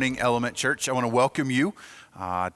morning, Element Church. I want to welcome you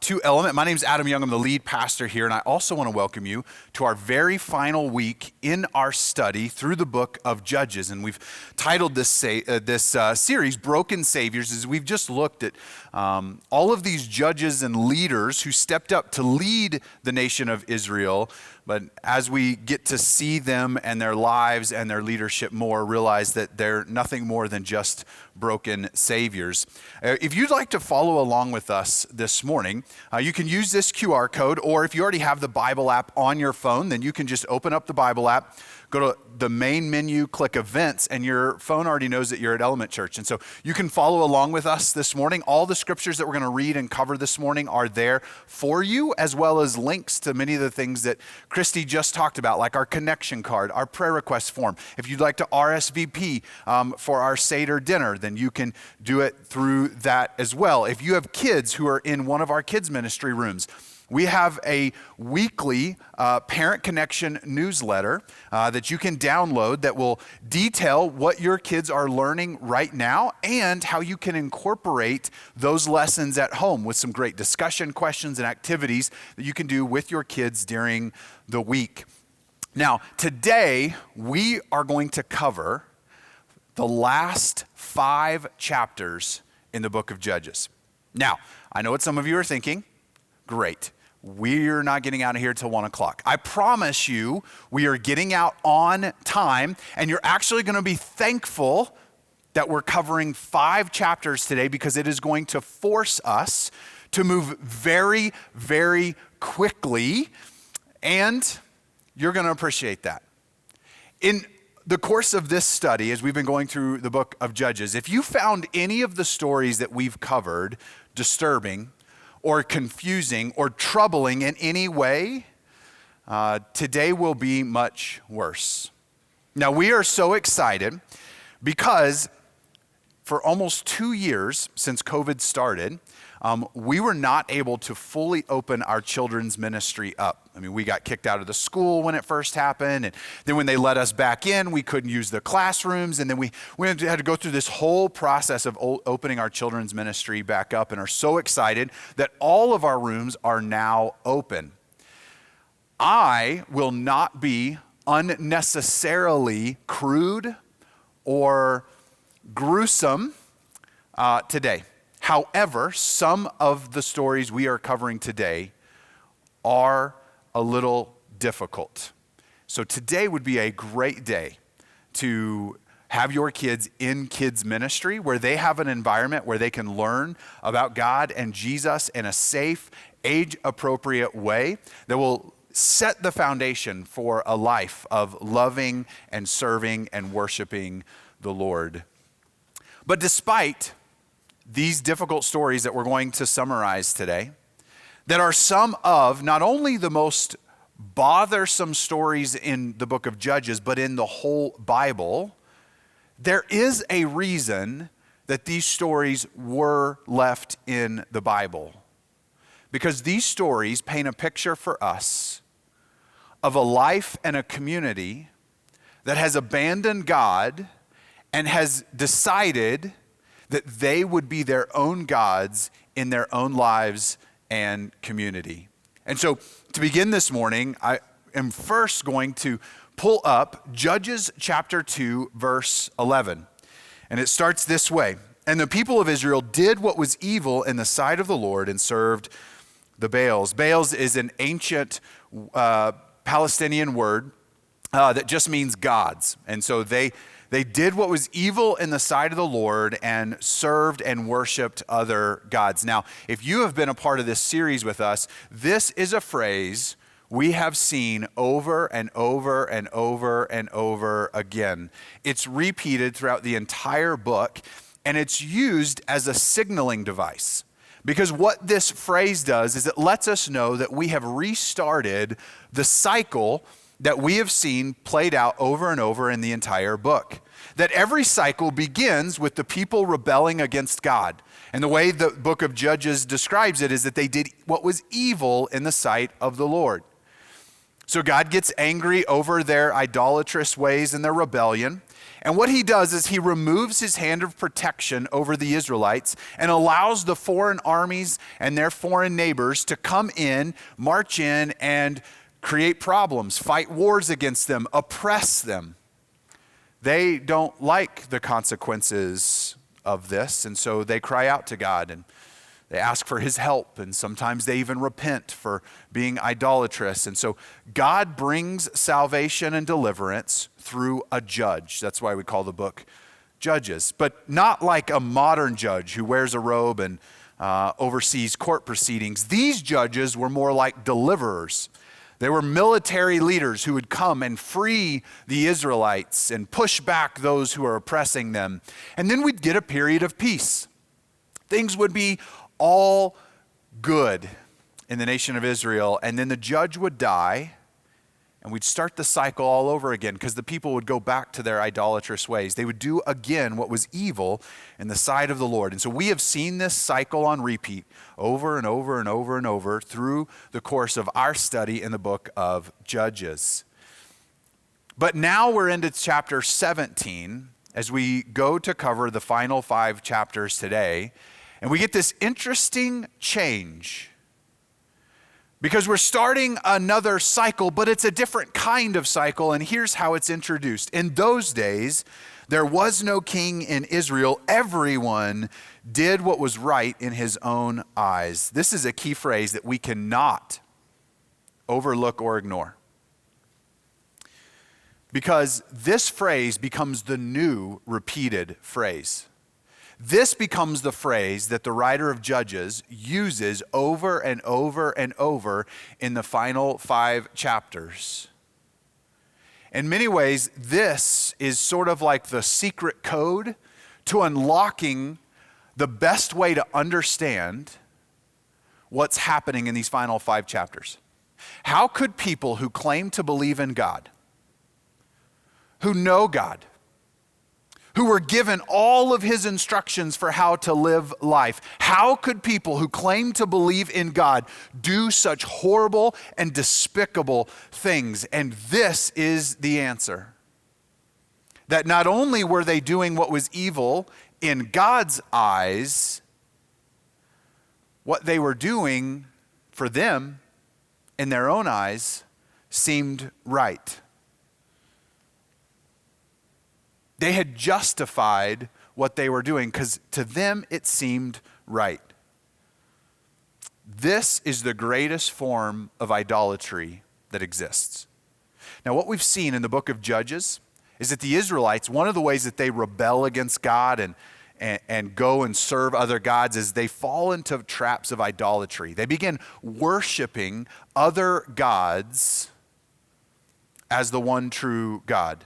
to Element. My name is Adam Young. I'm the lead pastor here, and I also want to welcome you to our very final week in our study through the book of Judges. And we've titled this series, Broken Saviors, as we've just looked at all of these judges and leaders who stepped up to lead the nation of Israel. But as we get to see them and their lives and their leadership more, realize that they're nothing more than just broken saviors. If you'd like to follow along with us this morning, you can use this QR code, or if you already have the Bible app on your phone, then you can just open up the Bible app, go to the main menu, click events, and your phone already knows that you're at Element Church. And so you can follow along with us this morning. All the scriptures that we're going to read and cover this morning are there for you, as well as links to many of the things that Christy just talked about, like our connection card, our prayer request form. If you'd like to RSVP for our Seder dinner, then you can do it through that as well. If you have kids who are in one of our kids ministry rooms, we have a weekly Parent Connection newsletter that you can download that will detail what your kids are learning right now and how you can incorporate those lessons at home with some great discussion questions and activities that you can do with your kids during the week. Now, today we are going to cover the last 5 chapters in the book of Judges. Now, I know what some of you are thinking. Great. We're not getting out of here till 1 o'clock. I promise you, we are getting out on time, and you're actually going to be thankful that we're covering 5 chapters today, because it is going to force us to move very, very quickly, and you're going to appreciate that. In the course of this study, as we've been going through the book of Judges, if you found any of the stories that we've covered disturbing, or confusing, or troubling in any way, today will be much worse. Now, we are so excited because for almost 2 years since COVID started, we were not able to fully open our children's ministry up. I mean, we got kicked out of the school when it first happened, and then when they let us back in, we couldn't use the classrooms, and then we had to go through this whole process of opening our children's ministry back up, and are so excited that all of our rooms are now open. I will not be unnecessarily crude or gruesome today. However, some of the stories we are covering today are a little difficult. So today would be a great day to have your kids in kids ministry, where they have an environment where they can learn about God and Jesus in a safe, age-appropriate way that will set the foundation for a life of loving and serving and worshiping the Lord. But despite these difficult stories that we're going to summarize today, that are some of not only the most bothersome stories in the book of Judges, but in the whole Bible, there is a reason that these stories were left in the Bible. Because these stories paint a picture for us of a life and a community that has abandoned God and has decided that they would be their own gods in their own lives and community. And so to begin this morning, I am first going to pull up Judges chapter 2, verse 11. And it starts this way. And the people of Israel did what was evil in the sight of the Lord and served the Baals. Baals is an ancient Palestinian word that just means gods. And so they did what was evil in the sight of the Lord and served and worshiped other gods. Now, if you have been a part of this series with us, this is a phrase we have seen over and over and over and over again. It's repeated throughout the entire book, and it's used as a signaling device. Because what this phrase does is it lets us know that we have restarted the cycle that we have seen played out over and over in the entire book. That every cycle begins with the people rebelling against God. And the way the book of Judges describes it is that they did what was evil in the sight of the Lord. So God gets angry over their idolatrous ways and their rebellion. And what he does is he removes his hand of protection over the Israelites and allows the foreign armies and their foreign neighbors to come in, march in, and create problems, fight wars against them, oppress them. They don't like the consequences of this, and so they cry out to God and they ask for his help, and sometimes they even repent for being idolatrous. And so God brings salvation and deliverance through a judge. That's why we call the book Judges. But not like a modern judge who wears a robe and oversees court proceedings. These judges were more like deliverers. They were military leaders who would come and free the Israelites and push back those who are oppressing them. And then we'd get a period of peace. Things would be all good in the nation of Israel, and then the judge would die, and we'd start the cycle all over again because the people would go back to their idolatrous ways. They would do again what was evil in the sight of the Lord. And so we have seen this cycle on repeat over and over and over and over through the course of our study in the book of Judges. But now we're into chapter 17 as we go to cover the final 5 chapters today. And we get this interesting change because we're starting another cycle, but it's a different kind of cycle, and here's how it's introduced. In those days, there was no king in Israel. Everyone did what was right in his own eyes. This is a key phrase that we cannot overlook or ignore, because this phrase becomes the new repeated phrase. This becomes the phrase that the writer of Judges uses over and over and over in the final 5 chapters. In many ways, this is sort of like the secret code to unlocking the best way to understand what's happening in these final 5 chapters. How could people who claim to believe in God, who know God, who were given all of his instructions for how to live life, how could people who claim to believe in God do such horrible and despicable things? And this is the answer. That not only were they doing what was evil in God's eyes, what they were doing for them in their own eyes seemed right. They had justified what they were doing because to them it seemed right. This is the greatest form of idolatry that exists. Now, what we've seen in the book of Judges is that the Israelites, one of the ways that they rebel against God and go and serve other gods is they fall into traps of idolatry. They begin worshiping other gods as the one true God.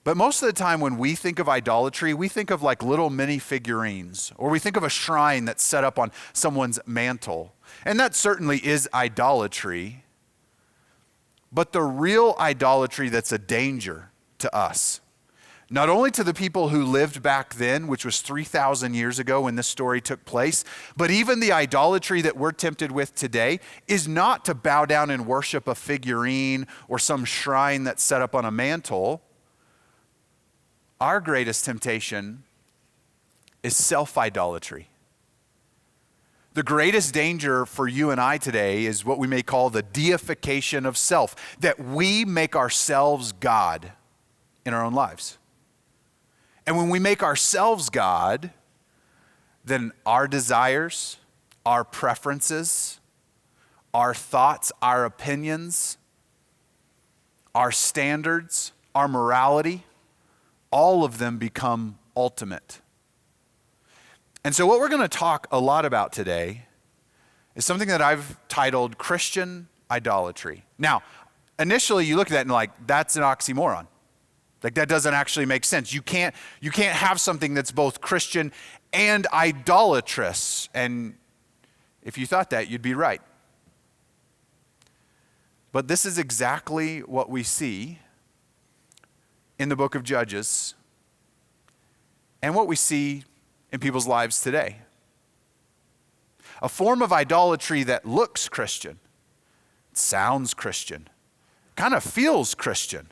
But most of the time when we think of idolatry, we think of like little mini figurines, or we think of a shrine that's set up on someone's mantle. And that certainly is idolatry. But the real idolatry that's a danger to us, not only to the people who lived back then, which was 3,000 years ago when this story took place, but even the idolatry that we're tempted with today is not to bow down and worship a figurine or some shrine that's set up on a mantle. Our greatest temptation is self-idolatry. The greatest danger for you and I today is what we may call the deification of self, that we make ourselves God in our own lives. And when we make ourselves God, then our desires, our preferences, our thoughts, our opinions, our standards, our morality, all of them become ultimate. And so what we're going to talk a lot about today is something that I've titled Christian idolatry. Now, initially you look at that and like, that's an oxymoron. Like that doesn't actually make sense. You can't have something that's both Christian and idolatrous. And if you thought that, you'd be right. But this is exactly what we see in the book of Judges and what we see in people's lives today. A form of idolatry that looks Christian, sounds Christian, kind of feels Christian,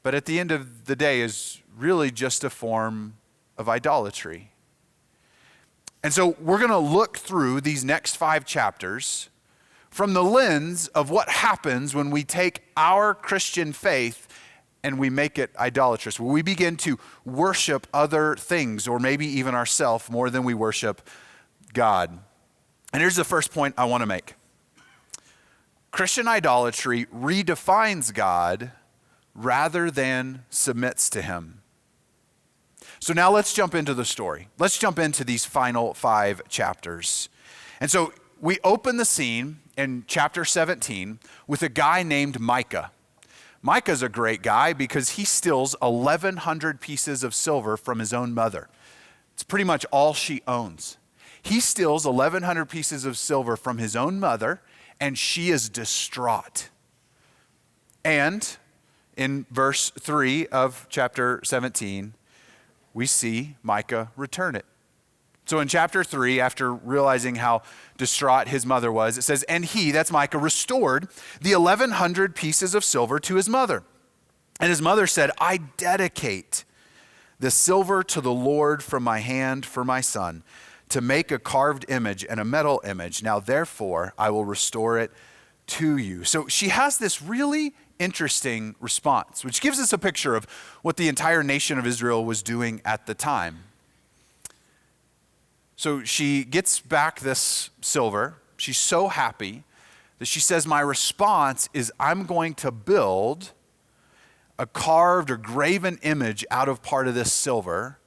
but at the end of the day is really just a form of idolatry. And so we're going to look through these next 5 chapters from the lens of what happens when we take our Christian faith and we make it idolatrous, where we begin to worship other things or maybe even ourselves more than we worship God. And here's the first point I want to make. Christian idolatry redefines God rather than submits to him. So now let's jump into the story. Let's jump into these final 5 chapters. And so we open the scene in chapter 17 with a guy named Micah. Micah's a great guy because he steals 1,100 pieces of silver from his own mother. It's pretty much all she owns. He steals 1,100 pieces of silver from his own mother, and she is distraught. And in verse 3 of chapter 17, we see Micah return it. So in chapter 3, after realizing how distraught his mother was, it says, and he, that's Micah, restored the 1,100 pieces of silver to his mother. And his mother said, I dedicate the silver to the Lord from my hand for my son, to make a carved image and a metal image. Now, therefore, I will restore it to you. So she has this really interesting response, which gives us a picture of what the entire nation of Israel was doing at the time. So she gets back this silver. She's so happy that she says, my response is I'm going to build a carved or graven image out of part of this silver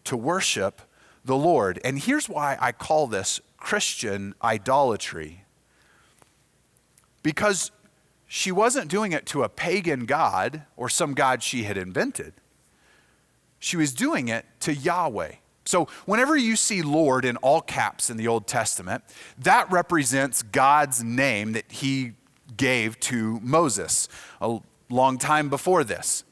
to worship the Lord. And here's why I call this Christian idolatry. Because she wasn't doing it to a pagan god or some god she had invented. She was doing it to Yahweh. So whenever you see Lord in all caps in the Old Testament, that represents God's name that he gave to Moses a long time before this.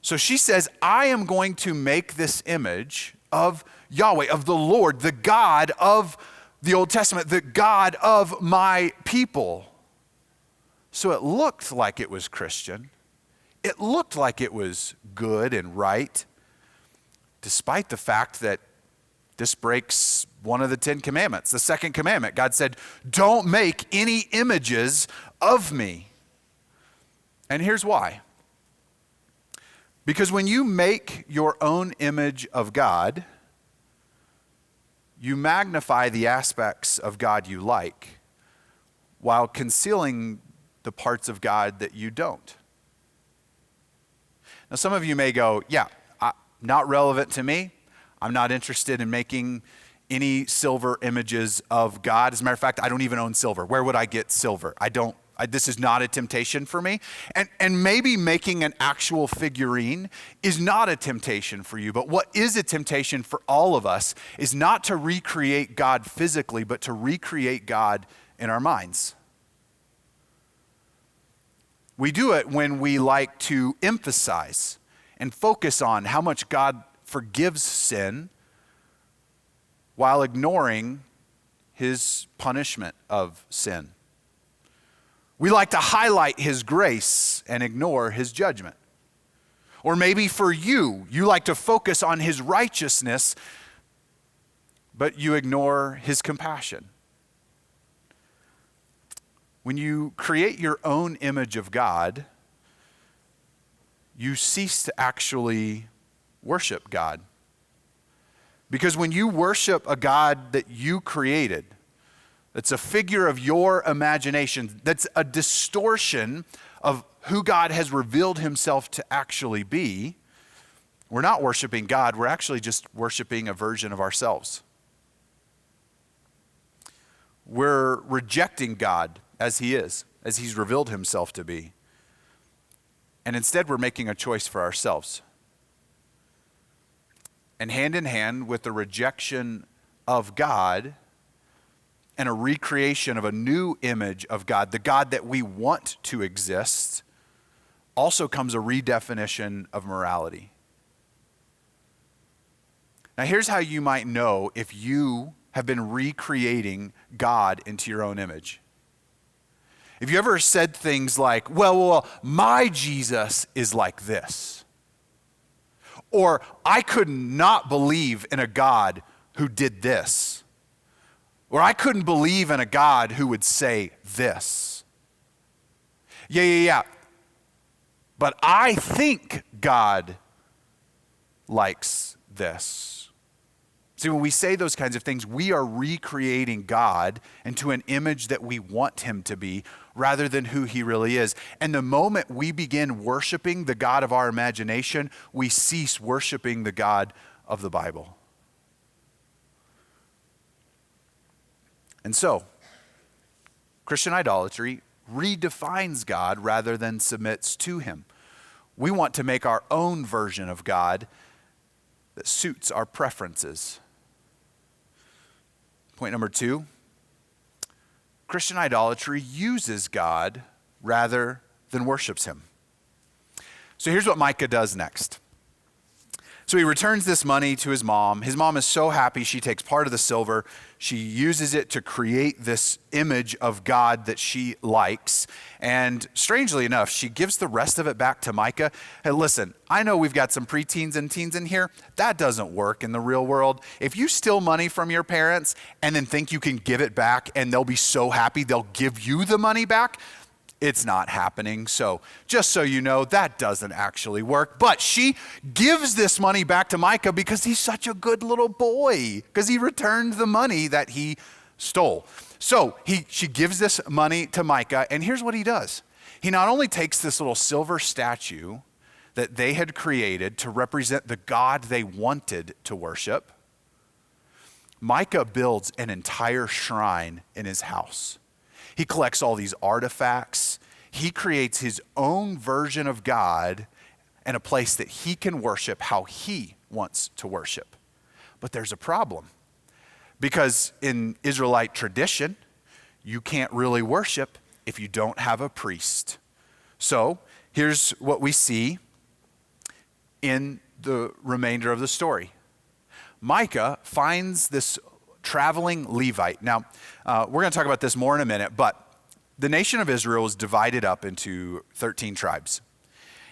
So she says, I am going to make this image of Yahweh, of the Lord, the God of the Old Testament, the God of my people. So it looked like it was Christian. It looked like it was good and right, despite the fact that this breaks one of the 10 commandments, the second commandment. God said, don't make any images of me. And here's why. Because when you make your own image of God, you magnify the aspects of God you like while concealing the parts of God that you don't. Now, some of you may go, yeah, not relevant to me. I'm not interested in making any silver images of God. As a matter of fact, I don't even own silver. Where would I get silver? This is not a temptation for me. And maybe making an actual figurine is not a temptation for you. But what is a temptation for all of us is not to recreate God physically, but to recreate God in our minds. We do it when we like to emphasize and focus on how much God forgives sin while ignoring his punishment of sin. We like to highlight his grace and ignore his judgment. Or maybe for you like to focus on his righteousness, but you ignore his compassion. When you create your own image of God, you cease to actually worship God. Because when you worship a God that you created, that's a figure of your imagination, that's a distortion of who God has revealed himself to actually be, we're not worshiping God, we're actually just worshiping a version of ourselves. We're rejecting God as he is, as he's revealed himself to be. And instead, we're making a choice for ourselves. And hand in hand with the rejection of God and a recreation of a new image of God, the God that we want to exist, also comes a redefinition of morality. Now, here's how you might know if you have been recreating God into your own image. Have you ever said things like, well, my Jesus is like this? Or I could not believe in a God who did this. Or I couldn't believe in a God who would say this. Yeah. But I think God likes this. See, when we say those kinds of things, we are recreating God into an image that we want him to be rather than who he really is. And the moment we begin worshiping the God of our imagination, we cease worshiping the God of the Bible. And so, Christian idolatry redefines God rather than submits to him. We want to make our own version of God that suits our preferences. Point number 2, Christian idolatry uses God rather than worships him. So here's what Micah does next. So he returns this money to his mom. His mom is so happy. She takes part of the silver. She uses it to create this image of God that she likes. And strangely enough, she gives the rest of it back to Micah. Hey, listen, I know we've got some preteens and teens in here. That doesn't work in the real world. If you steal money from your parents and then think you can give it back and they'll be so happy they'll give you the money back, it's not happening. So just so you know, that doesn't actually work. But she gives this money back to Micah because he's such a good little boy, because he returned the money that he stole. So she gives this money to Micah, and here's what he does. He not only takes this little silver statue that they had created to represent the God they wanted to worship, Micah builds an entire shrine in his house. He collects all these artifacts. He creates his own version of God and a place that he can worship how he wants to worship. But there's a problem, because in Israelite tradition, you can't really worship if you don't have a priest. So here's what we see in the remainder of the story. Micah finds this traveling Levite. Now, we're going to talk about this more in a minute, but the nation of Israel was divided up into 13 tribes.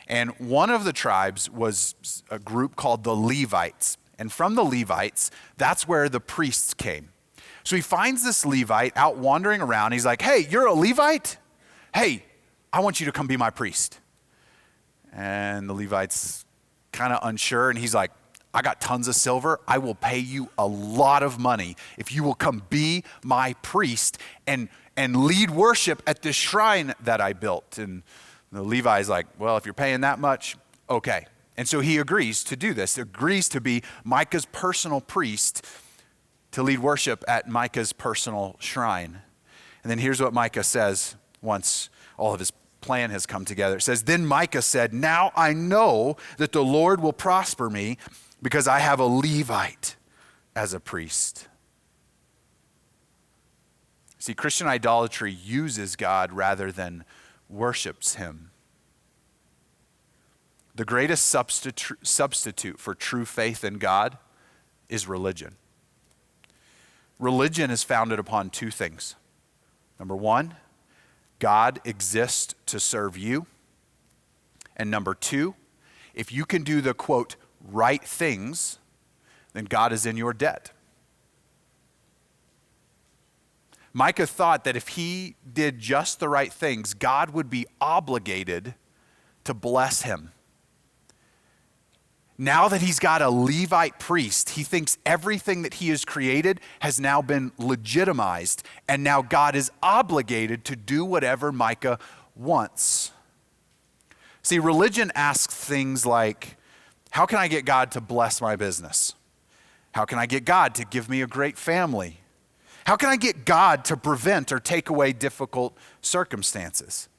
And one of the tribes was a group called the Levites. And from the Levites, that's where the priests came. So he finds this Levite out wandering around. He's like, hey, you're a Levite? Hey, I want you to come be my priest. And the Levite's kind of unsure, and he's like, I got tons of silver. I will pay you a lot of money if you will come be my priest and lead worship at this shrine that I built. And the Levi's like, well, if you're paying that much, okay. And so he agrees to do this, agrees to be Micah's personal priest to lead worship at Micah's personal shrine. And then here's what Micah says once all of his plan has come together. It says, then Micah said, now I know that the Lord will prosper me because I have a Levite as a priest. See, Christian idolatry uses God rather than worships him. The greatest substitute for true faith in God is religion. Religion is founded upon two things. Number one, God exists to serve you. And number two, if you can do the, quote, right things, then God is in your debt. Micah thought that if he did just the right things, God would be obligated to bless him. Now that he's got a Levite priest, he thinks everything that he has created has now been legitimized, and now God is obligated to do whatever Micah wants. See, religion asks things like, how can I get God to bless my business? How can I get God to give me a great family? How can I get God to prevent or take away difficult circumstances?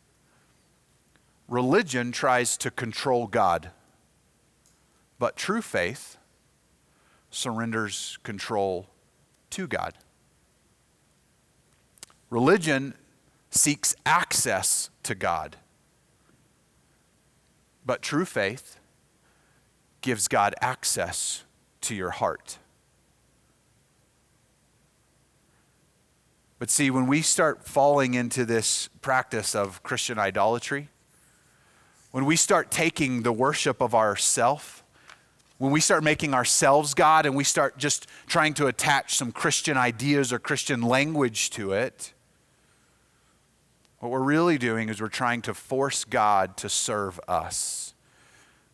Religion tries to control God, but true faith surrenders control to God. Religion seeks access to God, but true faith gives God access to your heart. But see, when we start falling into this practice of Christian idolatry, when we start taking the worship of ourself, when we start making ourselves God and we start just trying to attach some Christian ideas or Christian language to it, what we're really doing is we're trying to force God to serve us.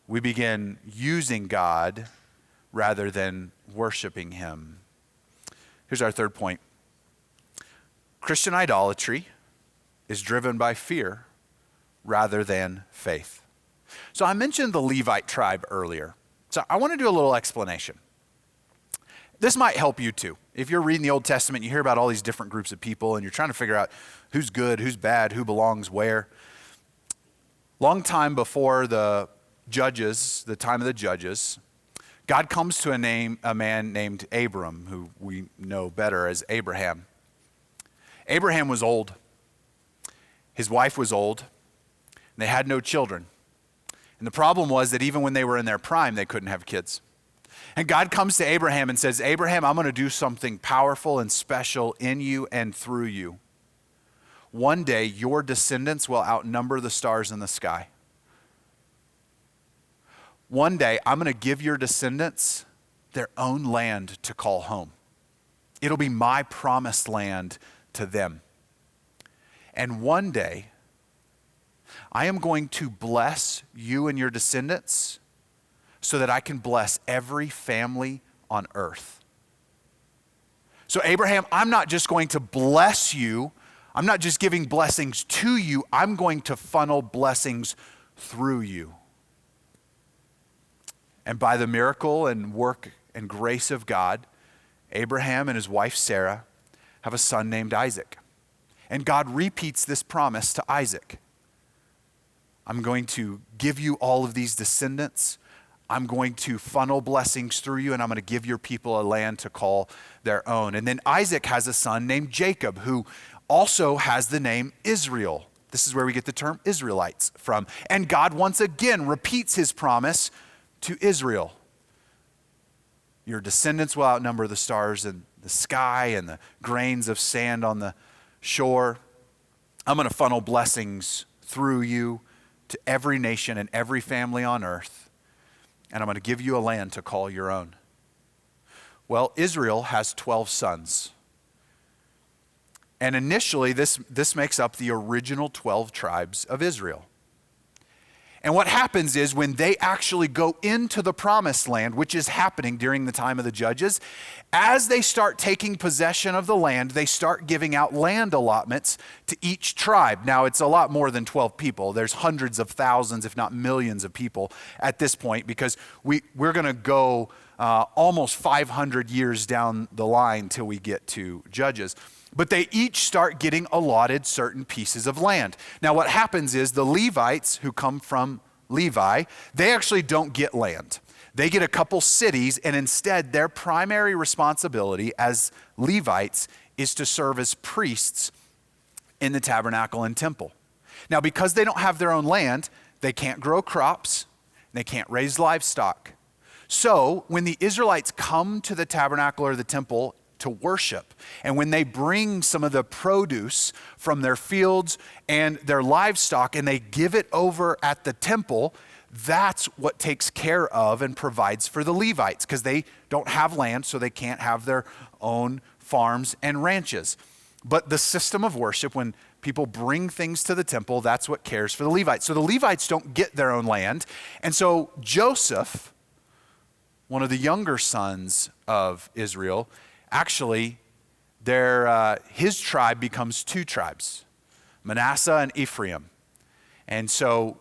We begin using God rather than worshiping him. Here's our third point. Christian idolatry is driven by fear rather than faith. So I mentioned the Levite tribe earlier. So I want to do a little explanation. This might help you too. If you're reading the Old Testament, you hear about all these different groups of people and you're trying to figure out who's good, who's bad, who belongs where. Long time before the Judges, the time of the Judges, God comes to a man named Abram, who we know better as Abraham. Abraham was old. His wife was old. And they had no children. And the problem was that even when they were in their prime, they couldn't have kids. And God comes to Abraham and says, Abraham, I'm going to do something powerful and special in you and through you. One day, your descendants will outnumber the stars in the sky. One day, I'm going to give your descendants their own land to call home. It'll be my promised land to them. And one day, I am going to bless you and your descendants so that I can bless every family on earth. So Abraham, I'm not just going to bless you. I'm not just giving blessings to you. I'm going to funnel blessings through you. And by the miracle and work and grace of God, Abraham and his wife Sarah have a son named Isaac. And God repeats this promise to Isaac. I'm going to give you all of these descendants. I'm going to funnel blessings through you, and I'm going to give your people a land to call their own. And then Isaac has a son named Jacob, who also has the name Israel. This is where we get the term Israelites from. And God once again repeats his promise to Israel. Your descendants will outnumber the stars in the sky and the grains of sand on the shore. I'm going to funnel blessings through you to every nation and every family on earth. And I'm going to give you a land to call your own. Well, Israel has 12 sons. And initially, this makes up the original 12 tribes of Israel. And what happens is when they actually go into the promised land, which is happening during the time of the Judges, as they start taking possession of the land, they start giving out land allotments to each tribe. Now, it's a lot more than 12 people. There's hundreds of thousands, if not millions of people at this point, because we're going to go almost 500 years down the line till we get to Judges. But they each start getting allotted certain pieces of land. Now what happens is the Levites who come from Levi, they actually don't get land. They get a couple cities, and instead their primary responsibility as Levites is to serve as priests in the tabernacle and temple. Now because they don't have their own land, they can't grow crops, they can't raise livestock. So when the Israelites come to the tabernacle or the temple to worship, and when they bring some of the produce from their fields and their livestock and they give it over at the temple, that's what takes care of and provides for the Levites, because they don't have land, so they can't have their own farms and ranches. But the system of worship, when people bring things to the temple, that's what cares for the Levites. So the Levites don't get their own land. And so Joseph, one of the younger sons of Israel, actually, his tribe becomes two tribes, Manasseh and Ephraim. And so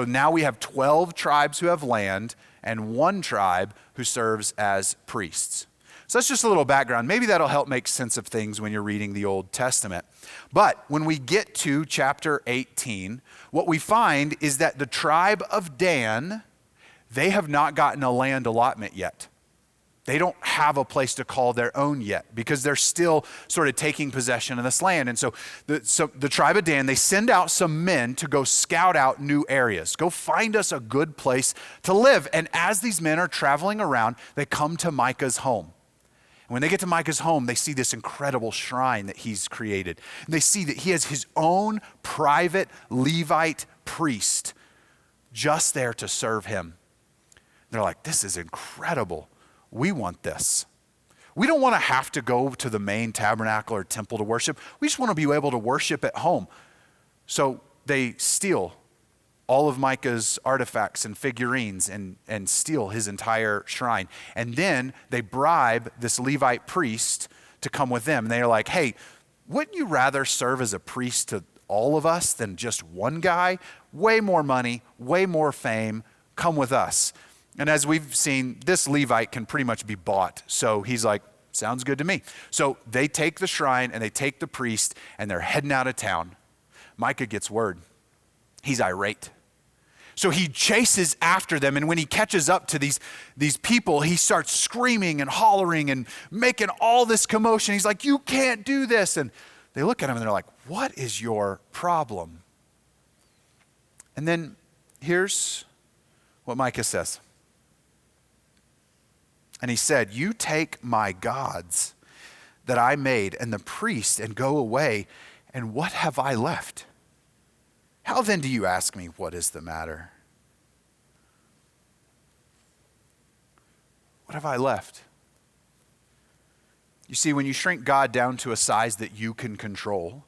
now we have 12 tribes who have land and one tribe who serves as priests. So that's just a little background. Maybe that'll help make sense of things when you're reading the Old Testament. But when we get to chapter 18, what we find is that the tribe of Dan, they have not gotten a land allotment yet. They don't have a place to call their own yet because they're still sort of taking possession of this land. And so the tribe of Dan, they send out some men to go scout out new areas. Go find us a good place to live. And as these men are traveling around, they come to Micah's home. And when they get to Micah's home, they see this incredible shrine that he's created. And they see that he has his own private Levite priest just there to serve him. They're like, this is incredible. We want this. We don't want to have to go to the main tabernacle or temple to worship. We just want to be able to worship at home. So they steal all of Micah's artifacts and figurines and steal his entire shrine. And then they bribe this Levite priest to come with them. And they're like, hey, wouldn't you rather serve as a priest to all of us than just one guy? Way more money, way more fame. Come with us. And as we've seen, this Levite can pretty much be bought. So he's like, sounds good to me. So they take the shrine and they take the priest and they're heading out of town. Micah gets word. He's irate. So he chases after them, and when he catches up to these people, he starts screaming and hollering and making all this commotion. He's like, you can't do this. And they look at him and they're like, what is your problem? And then here's what Micah says. And he said, you take my gods that I made and the priest and go away, and what have I left? How then do you ask me, what is the matter? What have I left? You see, when you shrink God down to a size that you can control,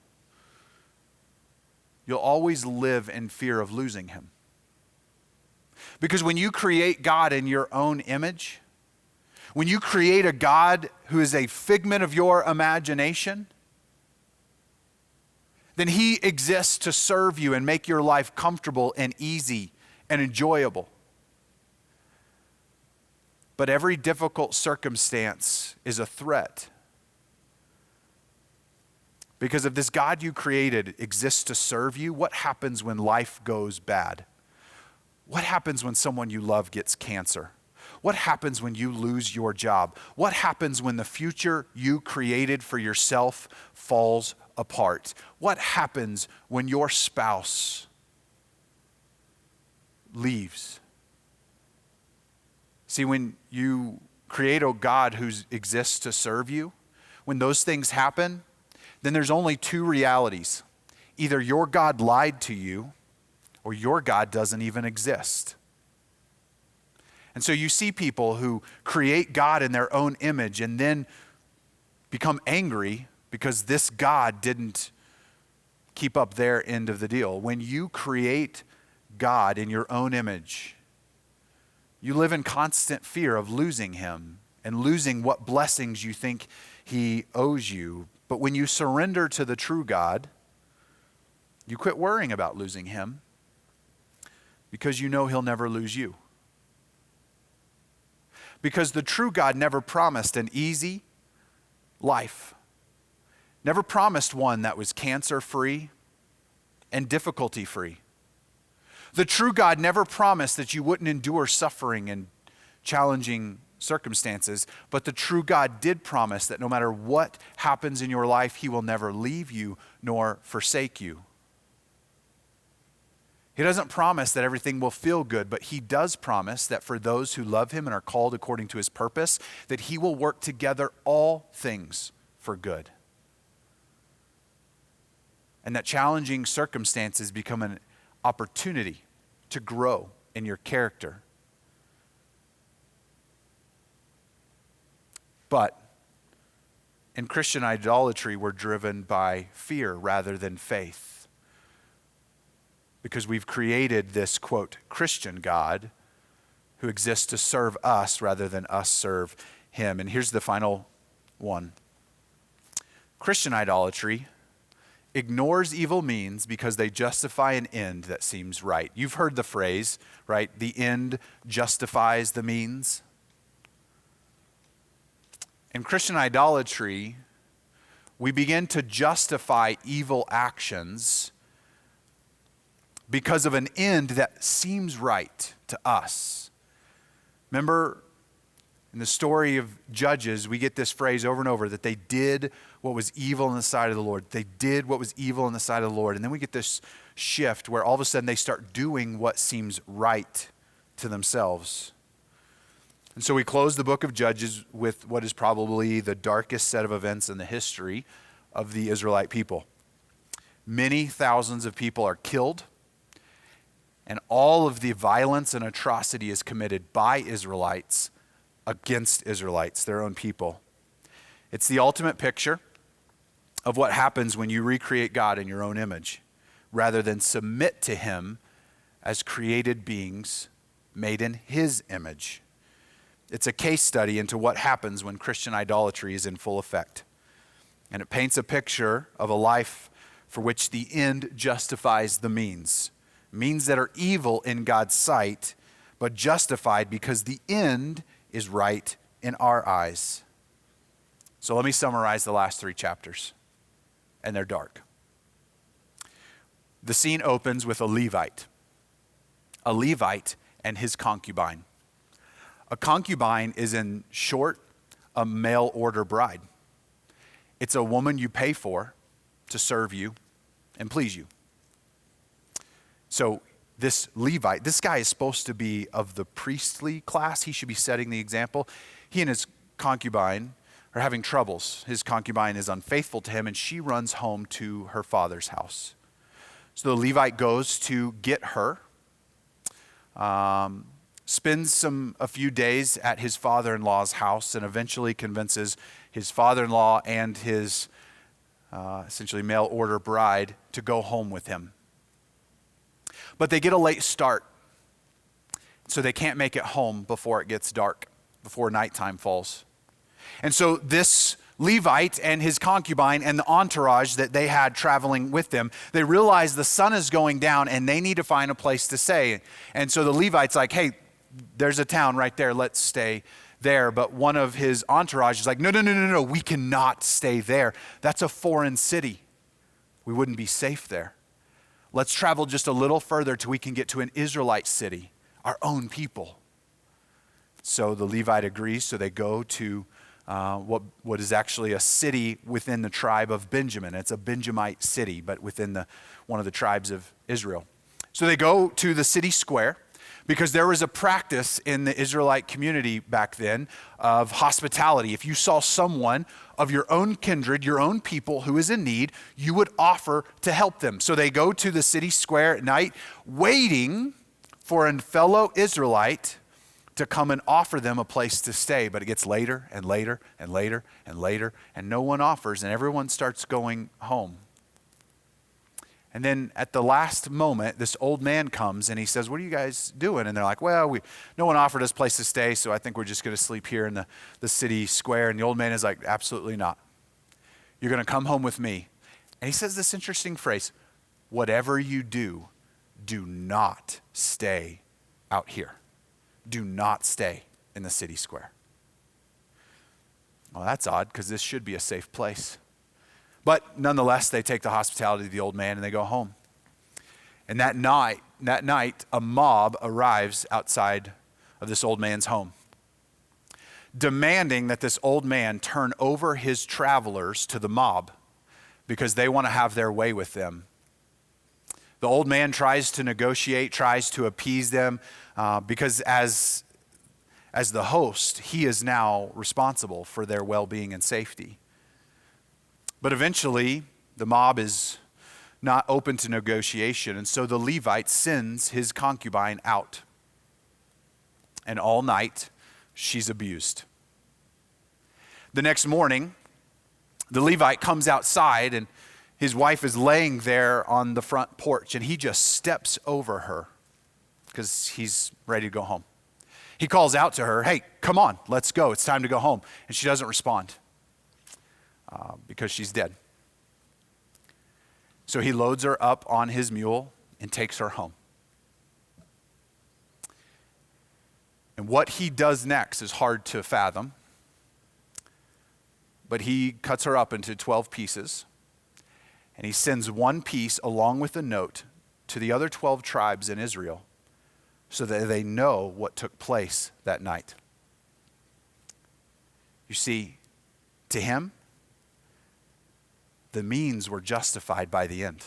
you'll always live in fear of losing him. Because when you create God in your own image, when you create a God who is a figment of your imagination, then he exists to serve you and make your life comfortable and easy and enjoyable. But every difficult circumstance is a threat. Because if this God you created exists to serve you, what happens when life goes bad? What happens when someone you love gets cancer? What happens when you lose your job? What happens when the future you created for yourself falls apart? What happens when your spouse leaves? See, when you create a God who exists to serve you, when those things happen, then there's only two realities. Either your God lied to you, or your God doesn't even exist. And so you see people who create God in their own image and then become angry because this God didn't keep up their end of the deal. When you create God in your own image, you live in constant fear of losing him and losing what blessings you think he owes you. But when you surrender to the true God, you quit worrying about losing him because you know he'll never lose you. Because the true God never promised an easy life. Never promised one that was cancer-free and difficulty-free. The true God never promised that you wouldn't endure suffering and challenging circumstances, but the true God did promise that no matter what happens in your life, he will never leave you nor forsake you. He doesn't promise that everything will feel good, but he does promise that for those who love him and are called according to his purpose, that he will work together all things for good. And that challenging circumstances become an opportunity to grow in your character. But in Christian idolatry, we're driven by fear rather than faith. Because we've created this, quote, Christian God who exists to serve us rather than us serve him. And here's the final one. Christian idolatry ignores evil means because they justify an end that seems right. You've heard the phrase, right? The end justifies the means. In Christian idolatry, we begin to justify evil actions because of an end that seems right to us. Remember, in the story of Judges, we get this phrase over and over that they did what was evil in the sight of the Lord. They did what was evil in the sight of the Lord. And then we get this shift where all of a sudden they start doing what seems right to themselves. And so we close the book of Judges with what is probably the darkest set of events in the history of the Israelite people. Many thousands of people are killed, and all of the violence and atrocity is committed by Israelites against Israelites, their own people. It's the ultimate picture of what happens when you recreate God in your own image, rather than submit to him as created beings made in his image. It's a case study into what happens when Christian idolatry is in full effect. And it paints a picture of a life for which the end justifies the means. Means that are evil in God's sight, but justified because the end is right in our eyes. So let me summarize the last 3 chapters, and they're dark. The scene opens with a Levite and his concubine. A concubine is, in short, a mail order bride. It's a woman you pay for to serve you and please you. So this Levite, this guy is supposed to be of the priestly class. He should be setting the example. He and his concubine are having troubles. His concubine is unfaithful to him, and she runs home to her father's house. So the Levite goes to get her, spends a few days at his father-in-law's house, and eventually convinces his father-in-law and his essentially mail order bride to go home with him. But they get a late start, so they can't make it home before it gets dark, before nighttime falls. And so this Levite and his concubine and the entourage that they had traveling with them, they realize the sun is going down and they need to find a place to stay. And so the Levite's like, hey, there's a town right there, let's stay there. But one of his entourage is like, no, we cannot stay there. That's a foreign city. We wouldn't be safe there. Let's travel just a little further till we can get to an Israelite city, our own people. So the Levite agrees, so they go to what is actually a city within the tribe of Benjamin. It's a Benjamite city, but within one of the tribes of Israel. So they go to the city square, because there was a practice in the Israelite community back then of hospitality. If you saw someone of your own kindred, your own people who is in need, you would offer to help them. So they go to the city square at night, waiting for a fellow Israelite to come and offer them a place to stay. But it gets later and later and later and later, and no one offers, and everyone starts going home. And then at the last moment, this old man comes and he says, what are you guys doing? And they're like, well, no one offered us a place to stay, so I think we're just going to sleep here in the city square. And the old man is like, absolutely not. You're going to come home with me. And he says this interesting phrase, whatever you do, do not stay out here. Do not stay in the city square. Well, that's odd, because this should be a safe place. But nonetheless, they take the hospitality of the old man and they go home. And that night, a mob arrives outside of this old man's home, demanding that this old man turn over his travelers to the mob because they want to have their way with them. The old man tries to negotiate, tries to appease them, because as the host, he is now responsible for their well-being and safety. But eventually, the mob is not open to negotiation, and so the Levite sends his concubine out. And all night, she's abused. The next morning, the Levite comes outside, and his wife is laying there on the front porch, and he just steps over her because he's ready to go home. He calls out to her, hey, come on, let's go. It's time to go home. And she doesn't respond. Because she's dead. So he loads her up on his mule and takes her home. And what he does next is hard to fathom. But he cuts her up into 12 pieces. And he sends one piece along with a note to the other 12 tribes in Israel so that they know what took place that night. You see, to him, the means were justified by the end.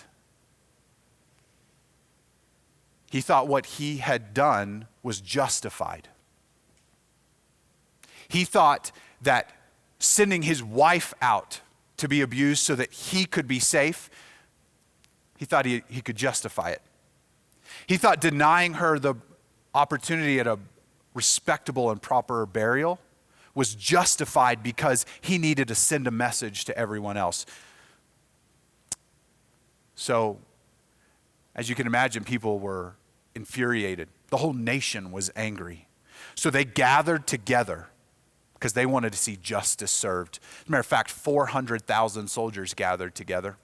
He thought what he had done was justified. He thought that sending his wife out to be abused so that he could be safe, he thought he could justify it. He thought denying her the opportunity at a respectable and proper burial was justified because he needed to send a message to everyone else. So, as you can imagine, people were infuriated. The whole nation was angry. So they gathered together because they wanted to see justice served. As a matter of fact, 400,000 soldiers gathered together.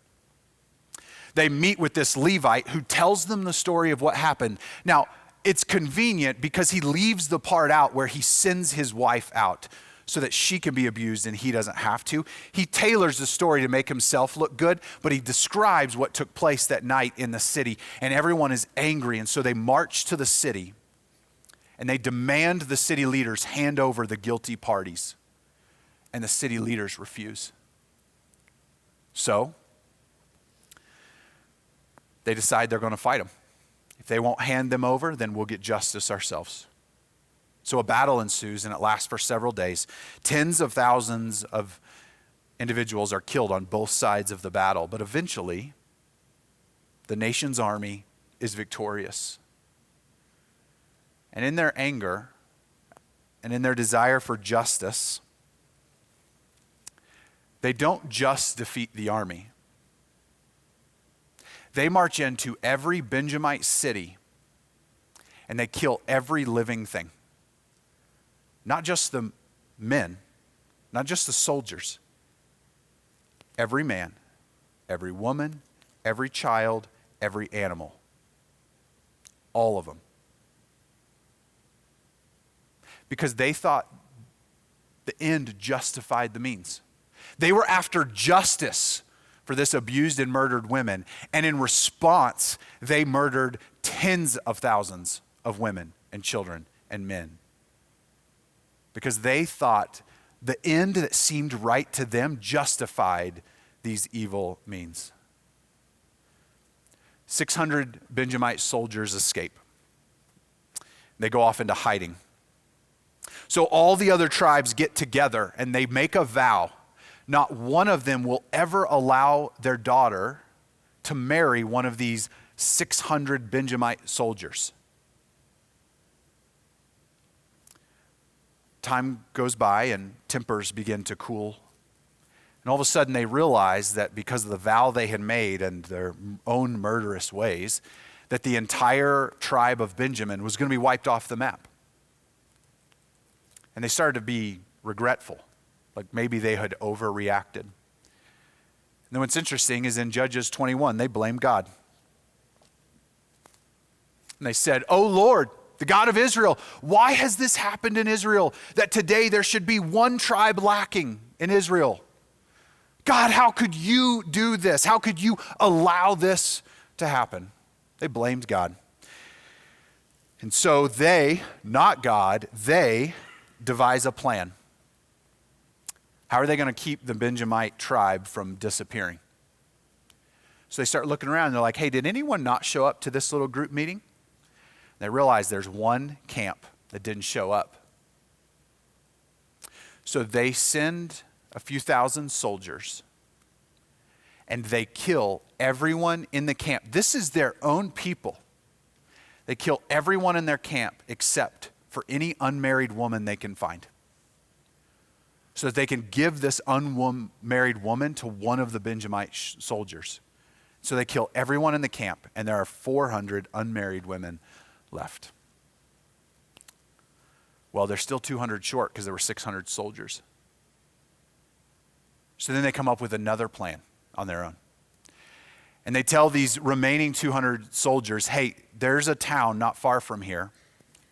They meet with this Levite who tells them the story of what happened. Now, it's convenient because he leaves the part out where he sends his wife out so that she can be abused and he doesn't have to. He tailors the story to make himself look good, but he describes what took place that night in the city, and everyone is angry, and so they march to the city and they demand the city leaders hand over the guilty parties, and the city leaders refuse. So they decide they're going to fight them. If they won't hand them over, then we'll get justice ourselves. So a battle ensues, and it lasts for several days. Tens of thousands of individuals are killed on both sides of the battle, but eventually the nation's army is victorious. And in their anger and in their desire for justice, they don't just defeat the army. They march into every Benjamite city and they kill every living thing. Not just the men, not just the soldiers. Every man, every woman, every child, every animal. All of them. Because they thought the end justified the means. They were after justice for this abused and murdered women. And in response, they murdered tens of thousands of women and children and men. Because they thought the end that seemed right to them justified these evil means. 600 Benjamite soldiers escape. They go off into hiding. So all the other tribes get together and they make a vow. Not one of them will ever allow their daughter to marry one of these 600 Benjamite soldiers. Time goes by and tempers begin to cool. And all of a sudden they realize that because of the vow they had made and their own murderous ways, that the entire tribe of Benjamin was going to be wiped off the map. And they started to be regretful, like maybe they had overreacted. And then what's interesting is in Judges 21, they blamed God. And they said, "Oh Lord, the God of Israel, why has this happened in Israel, that today there should be one tribe lacking in Israel? God, how could you do this? How could you allow this to happen?" They blamed God. And so they, not God, they devise a plan. How are they going to keep the Benjamite tribe from disappearing? So they start looking around and they're like, "Hey, did anyone not show up to this little group meeting?" They realize there's one camp that didn't show up. So they send a few thousand soldiers and they kill everyone in the camp. This is their own people. They kill everyone in their camp except for any unmarried woman they can find, so that they can give this unmarried woman to one of the Benjamite soldiers. So they kill everyone in the camp, and there are 400 unmarried women left. Well, they're still 200 short because there were 600 soldiers. So then they come up with another plan on their own. And they tell these remaining 200 soldiers, "Hey, there's a town not far from here,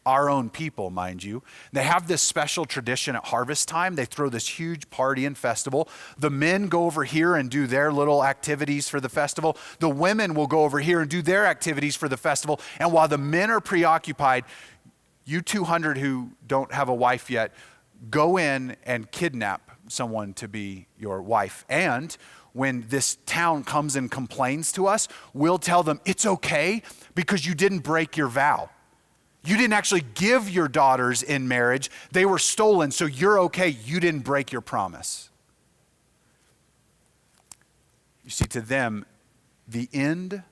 our own people, mind you. They have this special tradition at harvest time. They throw this huge party and festival. The men go over here and do their little activities for the festival. The women will go over here and do their activities for the festival. And while the men are preoccupied, you 200 who don't have a wife yet, go in and kidnap someone to be your wife. And when this town comes and complains to us, we'll tell them it's okay because you didn't break your vow. You didn't actually give your daughters in marriage. They were stolen, so you're okay. You didn't break your promise. You see, to them, the end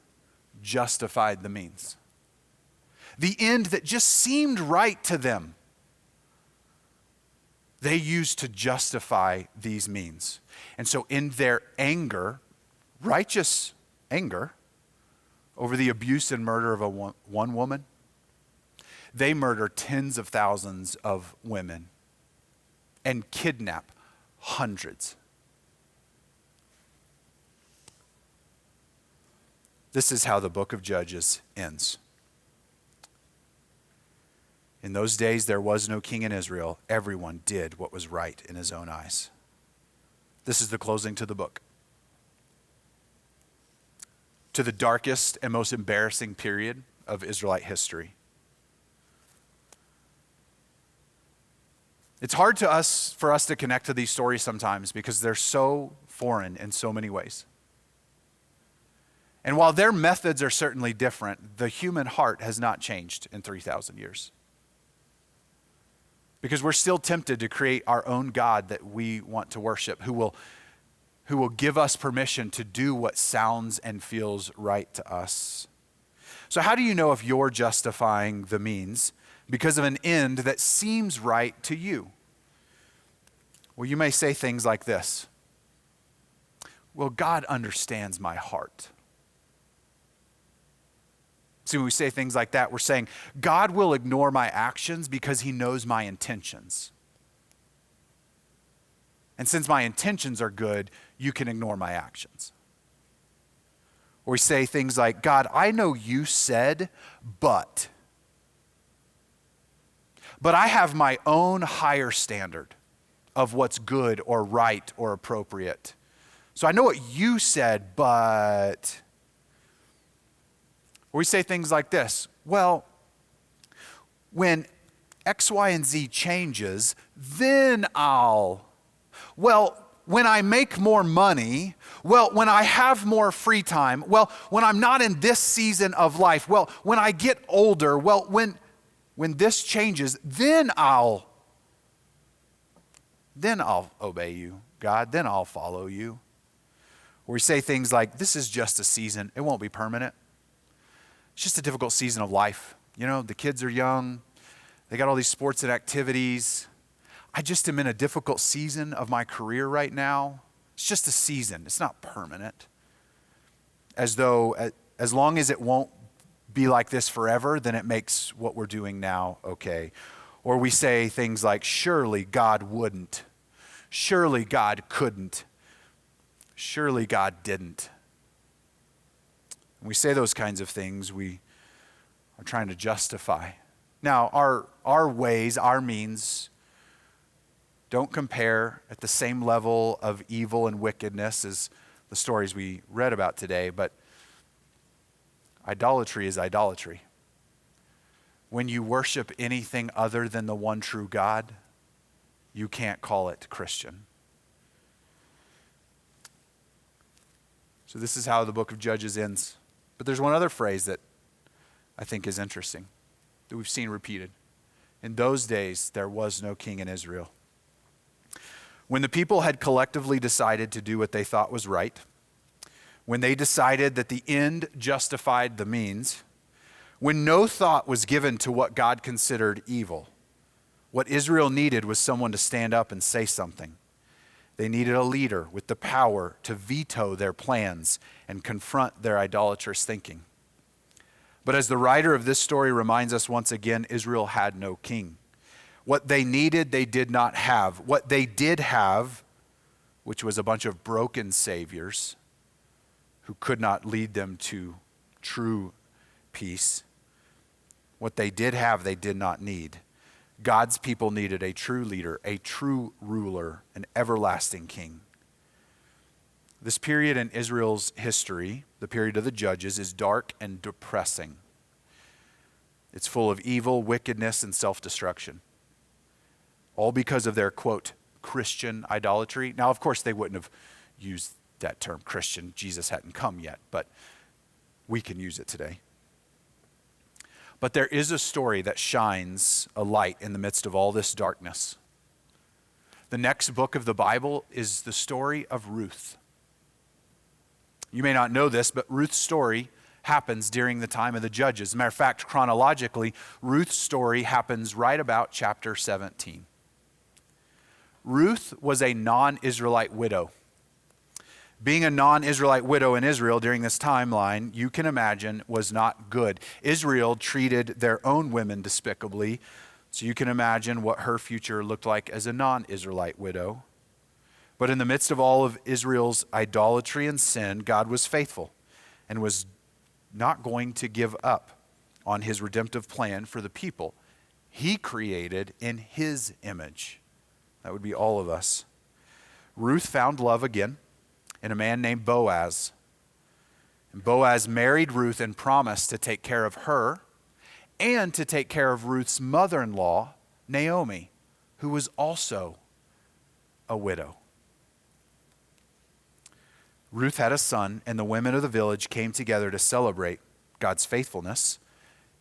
justified the means. The end that just seemed right to them, they used to justify these means. And so in their anger, righteous anger over the abuse and murder of one woman, they murder tens of thousands of women and kidnap hundreds. This is how the book of Judges ends. In those days, there was no king in Israel. Everyone did what was right in his own eyes. This is the closing to the book. To the darkest and most embarrassing period of Israelite history. It's hard for us to connect to these stories sometimes because they're so foreign in so many ways. And while their methods are certainly different, the human heart has not changed in 3,000 years. Because we're still tempted to create our own God that we want to worship, who will give us permission to do what sounds and feels right to us. So how do you know if you're justifying the means because of an end that seems right to you? Well, you may say things like this. Well, God understands my heart. See, when we say things like that, we're saying, God will ignore my actions because he knows my intentions. And since my intentions are good, you can ignore my actions. Or we say things like, God, I know you said, but I have my own higher standard of what's good or right or appropriate. So I know what you said, but... Or we say things like this, well, when X, Y, and Z changes, then when I make more money, when I have more free time, when I'm not in this season of life, when I get older, when this changes, then I'll obey you, God, then I'll follow you. Or we say things like, this is just a season, it won't be permanent. It's just a difficult season of life. You know, the kids are young. They got all these sports and activities. I just am in a difficult season of my career right now. It's just a season. It's not permanent. As though, as long as it won't be like this forever, then it makes what we're doing now okay. Or we say things like, surely God wouldn't. Surely God couldn't. Surely God didn't. When we say those kinds of things, we are trying to justify. Now, our ways, our means, don't compare at the same level of evil and wickedness as the stories we read about today, but idolatry is idolatry. When you worship anything other than the one true God, you can't call it Christian. So this is how the book of Judges ends. But there's one other phrase that I think is interesting, that we've seen repeated. In those days, there was no king in Israel. When the people had collectively decided to do what they thought was right, when they decided that the end justified the means, when no thought was given to what God considered evil, what Israel needed was someone to stand up and say something. They needed a leader with the power to veto their plans and confront their idolatrous thinking. But as the writer of this story reminds us once again, Israel had no king. What they needed, they did not have. What they did have, which was a bunch of broken saviors who could not lead them to true peace, what they did have, they did not need. God's people needed a true leader, a true ruler, an everlasting king. This period in Israel's history, the period of the Judges, is dark and depressing. It's full of evil, wickedness, and self-destruction. All because of their, quote, Christian idolatry. Now, of course, they wouldn't have used that term Christian. Jesus hadn't come yet, but we can use it today. But there is a story that shines a light in the midst of all this darkness. The next book of the Bible is the story of Ruth. You may not know this, but Ruth's story happens during the time of the Judges. As a matter of fact, chronologically, Ruth's story happens right about chapter 17. Ruth was a non-Israelite widow. Being a non-Israelite widow in Israel during this timeline, you can imagine, was not good. Israel treated their own women despicably, so you can imagine what her future looked like as a non-Israelite widow. But in the midst of all of Israel's idolatry and sin, God was faithful and was not going to give up on his redemptive plan for the people he created in his image. That would be all of us. Ruth found love again in a man named Boaz. And Boaz married Ruth and promised to take care of her and to take care of Ruth's mother-in-law, Naomi, who was also a widow. Ruth had a son, and the women of the village came together to celebrate God's faithfulness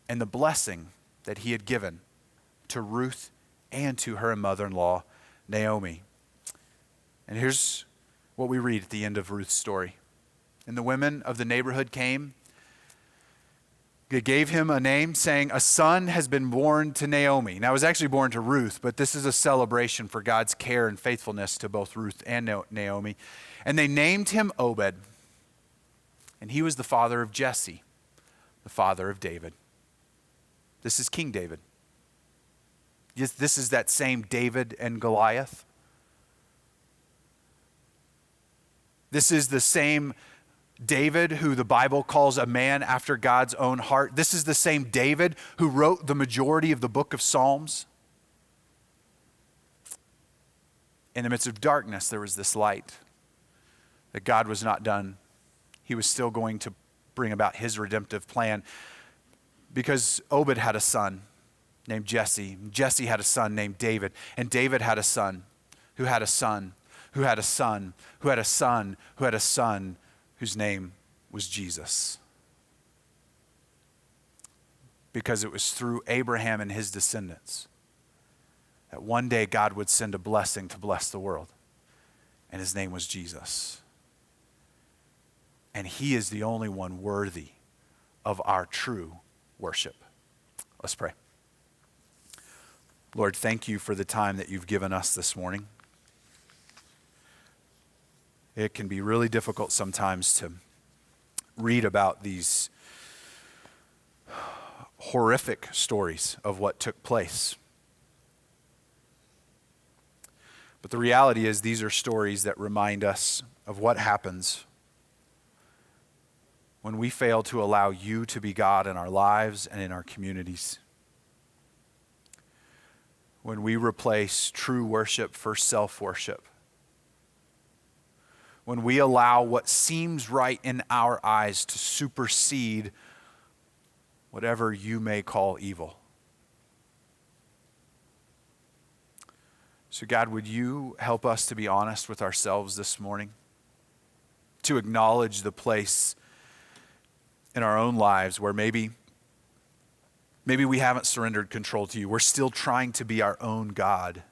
and the blessing that he had given to Ruth and to her mother-in-law, Naomi. And here's what we read at the end of Ruth's story. And the women of the neighborhood came. They gave him a name, saying, "A son has been born to Naomi." Now, it was actually born to Ruth, but this is a celebration for God's care and faithfulness to both Ruth and Naomi. And they named him Obed. And he was the father of Jesse, the father of David. This is King David. This is that same David and Goliath. This is the same David who the Bible calls a man after God's own heart. This is the same David who wrote the majority of the book of Psalms. In the midst of darkness, there was this light that God was not done. He was still going to bring about his redemptive plan, because Obed had a son named Jesse. Jesse had a son named David. And David had a son who had a son who had a son who had a son who had a son whose name was Jesus. Because it was through Abraham and his descendants that one day God would send a blessing to bless the world. And his name was Jesus. And he is the only one worthy of our true worship. Let's pray. Lord, thank you for the time that you've given us this morning. It can be really difficult sometimes to read about these horrific stories of what took place. But the reality is, these are stories that remind us of what happens when we fail to allow you to be God in our lives and in our communities. When we replace true worship for self-worship. When we allow what seems right in our eyes to supersede whatever you may call evil. So God, would you help us to be honest with ourselves this morning? To acknowledge the place in our own lives where maybe we haven't surrendered control to you. We're still trying to be our own God.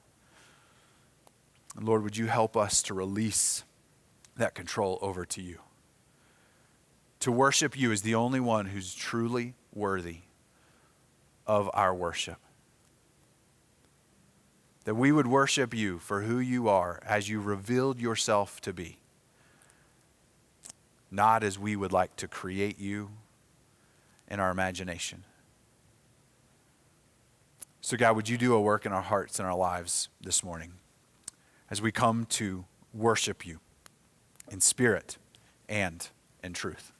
And Lord, would you help us to release that control over to you? To worship you is the only one who's truly worthy of our worship. That we would worship you for who you are as you revealed yourself to be. Not as we would like to create you in our imagination. So God, would you do a work in our hearts and our lives this morning as we come to worship you in spirit and in truth.